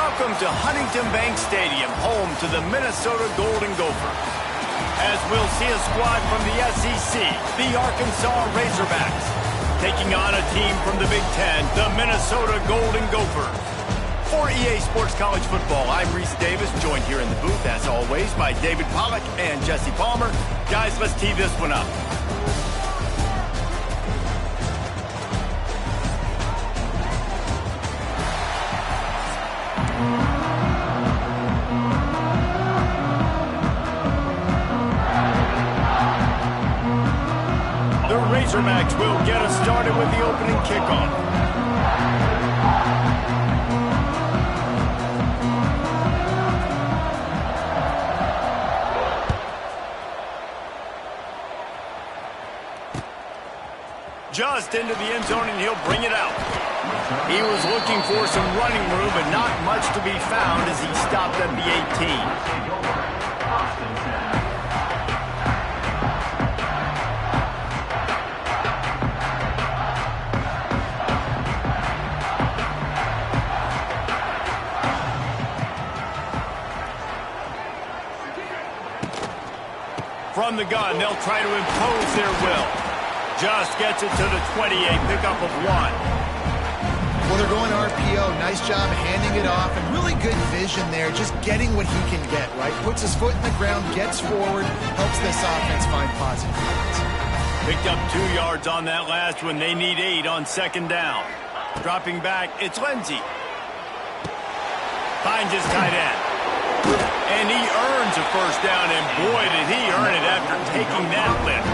Welcome to Huntington Bank Stadium, home to the Minnesota Golden Gophers. As we'll see a squad from the SEC, the Arkansas Razorbacks, taking on a team from the Big Ten, the Minnesota Golden Gophers. For EA Sports College Football, I'm Reese Davis, joined here in the booth, as always, by David Pollack and Jesse Palmer. Guys, let's tee this one up. The Razorbacks will get us started with the opening kickoff. Just into the end zone, and he'll bring it out. He was looking for some running room, but not much to be found as he stopped at the 18. From the gun, they'll try to impose their will. Just gets it to the 28, pickup of 1. Well, they're going RPO. Nice job handing it off, and really good vision there, just getting what he can get, right? Puts his foot in the ground, gets forward, helps this offense find positive yards. Picked up 2 yards on that last one. They need 8 on second down. Dropping back, it's Lindsey. Finds his tight end. And he earns a first down, and boy, did he earn it after taking that lift.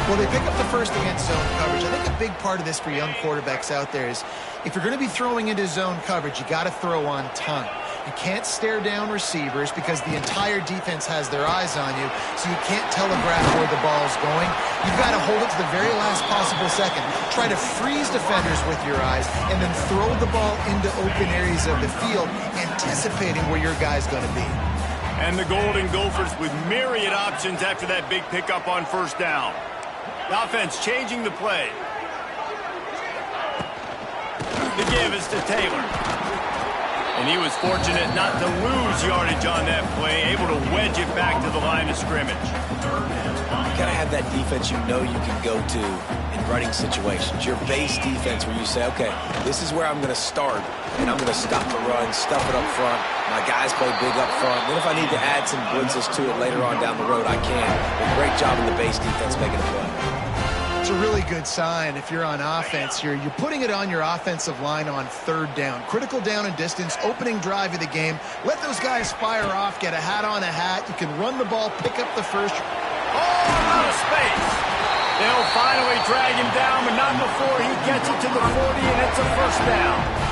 Well, they pick up the first against zone coverage. I think a big part of this for young quarterbacks out there is if you're going to be throwing into zone coverage, you got to throw on time. You can't stare down receivers because the entire defense has their eyes on you, so you can't telegraph where the ball's going. You've got to hold it to the very last possible second. Try to freeze defenders with your eyes, and then throw the ball into open areas of the field, anticipating where your guy's going to be. And the Golden Gophers with myriad options after that big pickup on first down. The offense changing the play. The give is to Taylor. And he was fortunate not to lose yardage on that play, able to wedge it back to the line of scrimmage. You gotta have that defense you know you can go to in running situations. Your base defense where you say, okay, this is where I'm gonna start, and I'm gonna stop the run, stuff it up front. My guys play big up front. Then if I need to add some blitzes to it later on down the road, I can. But great job in the base defense making a play. It's a really good sign if you're on offense here. You're putting it on your offensive line on third down. Critical down and distance, opening drive of the game. Let those guys fire off, get a hat on a hat. You can run the ball, pick up the first. Oh, out of space. They'll finally drag him down, but not before he gets it to the 40, and it's a first down.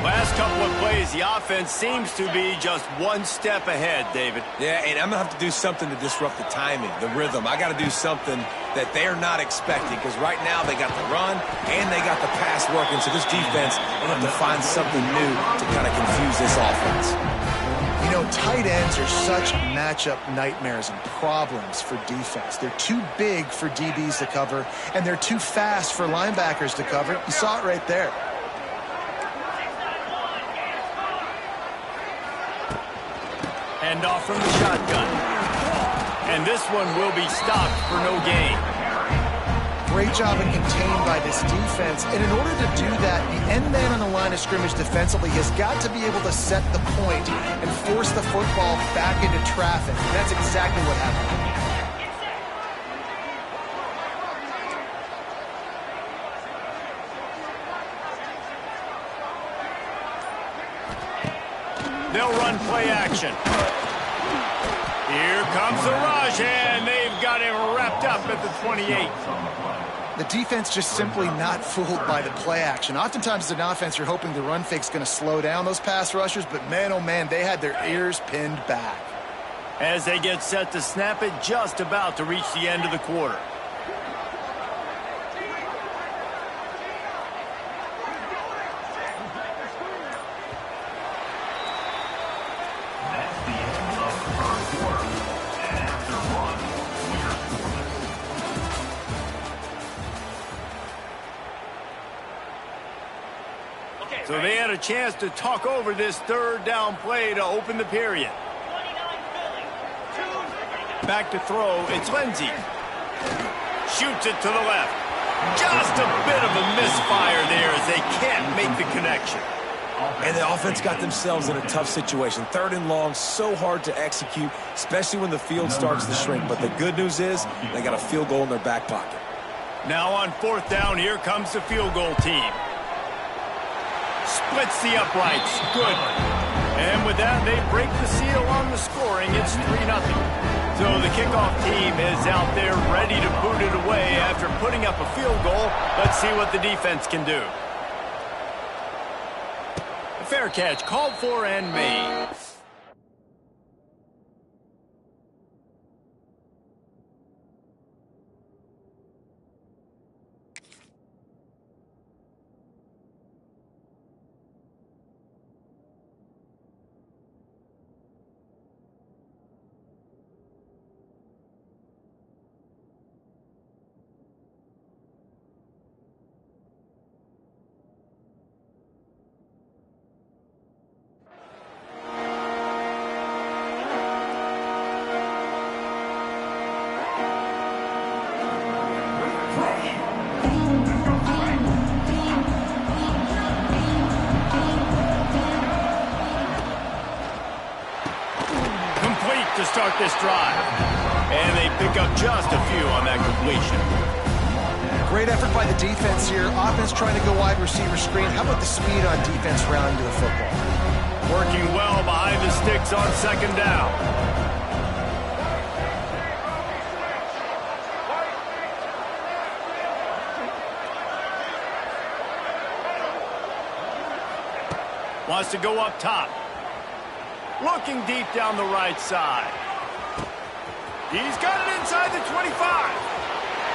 Last couple of plays, the offense seems to be just one step ahead, David. Yeah, and I'm going to have to do something to disrupt the timing, the rhythm. I got to do something that they're not expecting, because right now they got the run and they got the pass working, so this defense will have to find something new to kind of confuse this offense. You know, tight ends are such matchup nightmares and problems for defense. They're too big for DBs to cover, and they're too fast for linebackers to cover. You saw it right there. Hand off from the shotgun. And this one will be stopped for no gain. Great job and contained by this defense. And in order to do that, the end man on the line of scrimmage defensively has got to be able to set the point and force the football back into traffic. And that's exactly what happened. They'll run play action. Here comes the rush, and they've got him wrapped up at the 28. The defense just simply not fooled by the play action. Oftentimes as an offense, you're hoping the run fake's going to slow down those pass rushers, but man, oh man, they had their ears pinned back. As they get set to snap it, just about to reach the end of the quarter. So they had a chance to talk over this third down play to open the period. Back to throw, it's Lindsey. Shoots it to the left. Just a bit of a misfire there as they can't make the connection. And the offense got themselves in a tough situation. 3rd and long, so hard to execute, especially when the field starts to shrink. But the good news is they got a field goal in their back pocket. Now on 4th down, here comes the field goal team. Splits the uprights. Good. And with that, they break the seal on the scoring. It's 3-0. So the kickoff team is out there ready to boot it away after putting up a field goal. Let's see what the defense can do. A fair catch called for and made. To start this drive. And they pick up just a few on that completion. Great effort by the defense here. Offense trying to go wide receiver screen. How about the speed on defense rounding to the football? Working well behind the sticks on 2nd down. Wants to go up top. Looking deep down the right side. He's got it inside the 25.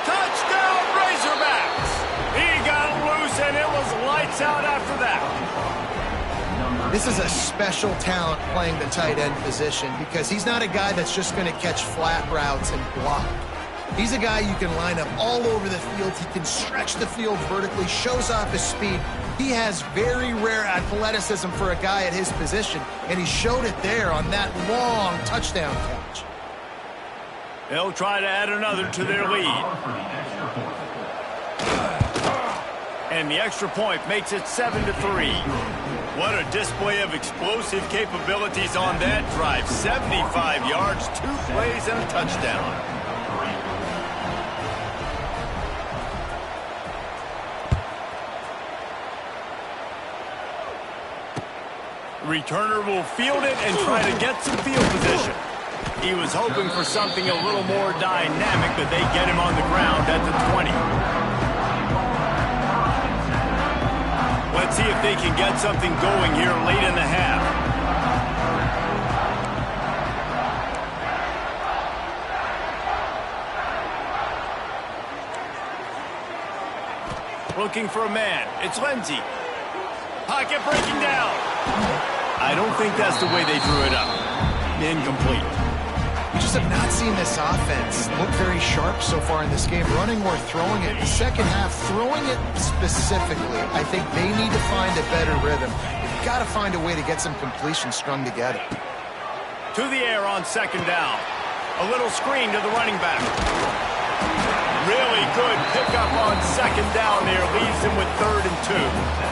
Touchdown, Razorbacks! He got loose, and it was lights out after that. This is a special talent playing the tight end position because he's not a guy that's just going to catch flat routes and block. He's a guy you can line up all over the field. He can stretch the field vertically, shows off his speed. He has very rare athleticism for a guy at his position, and he showed it there on that long touchdown catch. They'll try to add another to their lead. And the extra point makes it 7-3. What a display of explosive capabilities on that drive. 75 yards, 2 plays, and a touchdown. Returner will field it and try to get some field position. He was hoping for something a little more dynamic, but they get him on the ground at the 20. Let's see if they can get something going here late in the half. Looking for a man. It's Lindsey. Pocket breaking down. I don't think that's the way they drew it up. Incomplete. We just have not seen this offense look very sharp so far in this game, running or throwing it. The second half, throwing it specifically, I think they need to find a better rhythm. They've got to find a way to get some completions strung together. To the air on 2nd down. A little screen to the running back. Really good pickup on 2nd down there. Leaves him with 3rd and 2.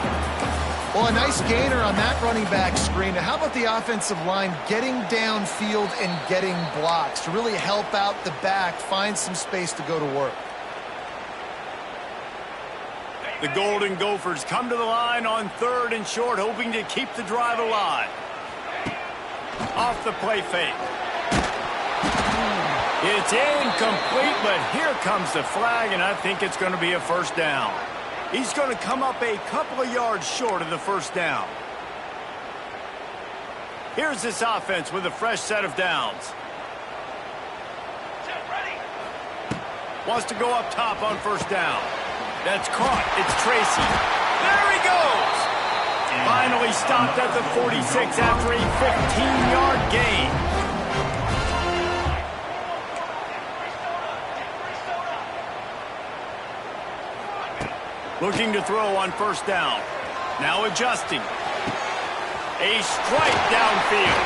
Well, a nice gainer on that running back screen. How about the offensive line getting downfield and getting blocks to really help out the back, find some space to go to work? The Golden Gophers come to the line on 3rd and short, hoping to keep the drive alive. Off the play fake. It's incomplete, but here comes the flag, and I think it's going to be a 1st down. He's going to come up a couple of yards short of the 1st down. Here's this offense with a fresh set of downs. Wants to go up top on 1st down. That's caught. It's Tracy. There he goes. Finally stopped at the 46 after a 15-yard gain. Looking to throw on 1st down. Now adjusting. A strike downfield.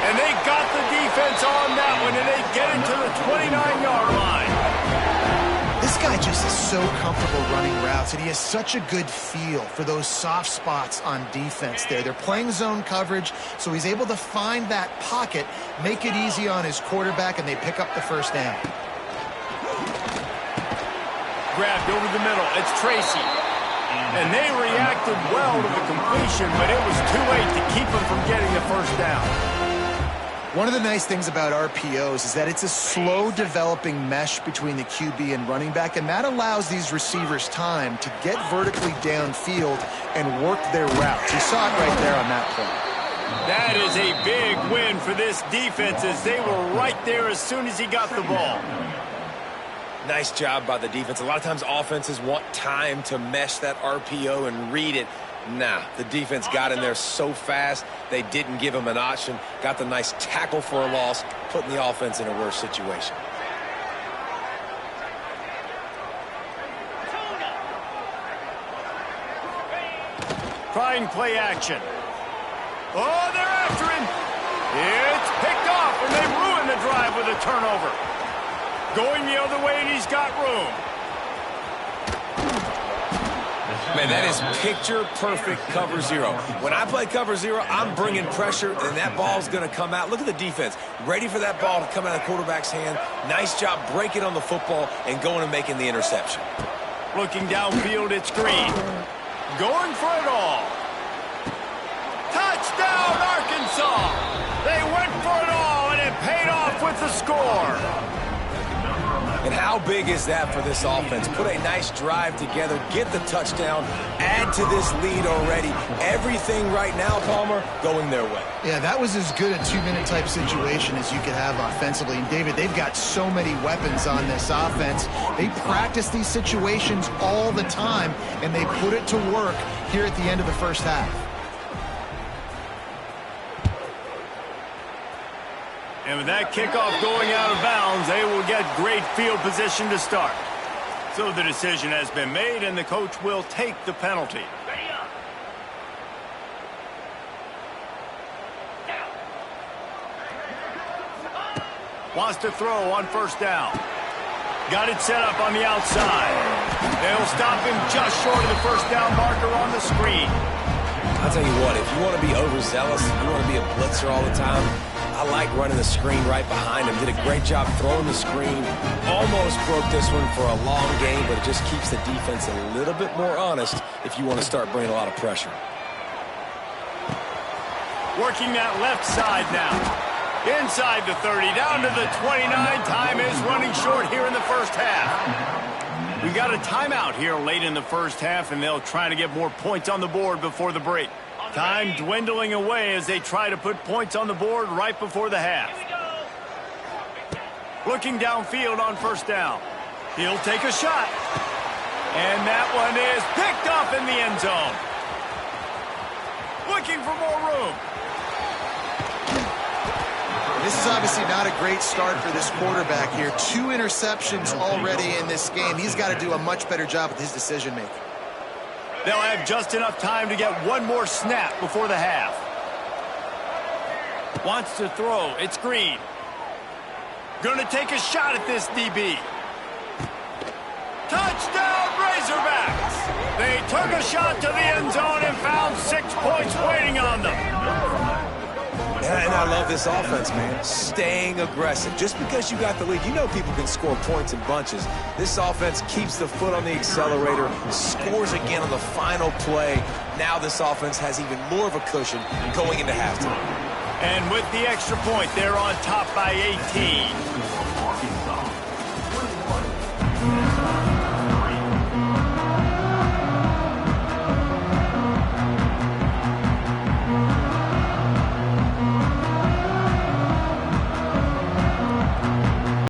And they got the defense on that one, and they get it to the 29-yard line. This guy just is so comfortable running routes, and he has such a good feel for those soft spots on defense there. They're playing zone coverage, so he's able to find that pocket, make it easy on his quarterback, and they pick up the first down. Grabbed over the middle. It's Tracy. And they reacted well to the completion, but it was too late to keep him from getting the first down. One of the nice things about RPOs is that it's a slow developing mesh between the QB and running back, and that allows these receivers time to get vertically downfield and work their routes. You saw it right there on that play. That is a big win for this defense, as they were right there as soon as he got the ball. Nice job by the defense. A lot of times offenses want time to mesh that RPO and read it. Nah, the defense got in there so fast, they didn't give him an option. Got the nice tackle for a loss, putting the offense in a worse situation. Trying play action. Oh, they're after him. It's picked off, and they ruin the drive with a turnover. Going the other way, and he's got room. Man, that is picture-perfect cover zero. When I play cover zero, I'm bringing pressure, and that ball's going to come out. Look at the defense. Ready for that ball to come out of the quarterback's hand. Nice job breaking on the football and going and making the interception. Looking downfield, it's Green. Going for it all. Touchdown, Arkansas! They went for it all, and it paid off with the score. And how big is that for this offense? Put a nice drive together, get the touchdown, add to this lead already. Everything right now, Palmer, going their way. Yeah, that was as good a two-minute type situation as you could have offensively. And, David, they've got so many weapons on this offense. They practice these situations all the time, and they put it to work here at the end of the first half. And with that kickoff going out of bounds, they will get great field position to start. So the decision has been made, and the coach will take the penalty. Wants to throw on first down. Got it set up on the outside. They'll stop him just short of the first down marker on the screen. I'll tell you what, if you want to be overzealous, you want to be a blitzer all the time, I like running the screen right behind him. Did a great job throwing the screen. Almost broke this one for a long game, but it just keeps the defense a little bit more honest if you want to start bringing a lot of pressure. Working that left side now. Inside the 30, down to the 29. Time is running short here in the first half. We got a timeout here late in the first half, and they'll try to get more points on the board before the break. Time dwindling away as they try to put points on the board right before the half. Looking downfield on first down. He'll take a shot. And that one is picked off in the end zone. Looking for more room. This is obviously not a great start for this quarterback here. 2 interceptions already in this game. He's got to do a much better job with his decision-making. They'll have just enough time to get one more snap before the half. Wants to throw. It's Green. Gonna take a shot at this DB. Touchdown, Razorbacks! They took a shot to the end zone and found 6 points waiting on them. And I love this offense, man. Staying aggressive. Just because you got the lead, you know people can score points in bunches. This offense keeps the foot on the accelerator, scores again on the final play. Now this offense has even more of a cushion going into halftime. And with the extra point, they're on top by 18.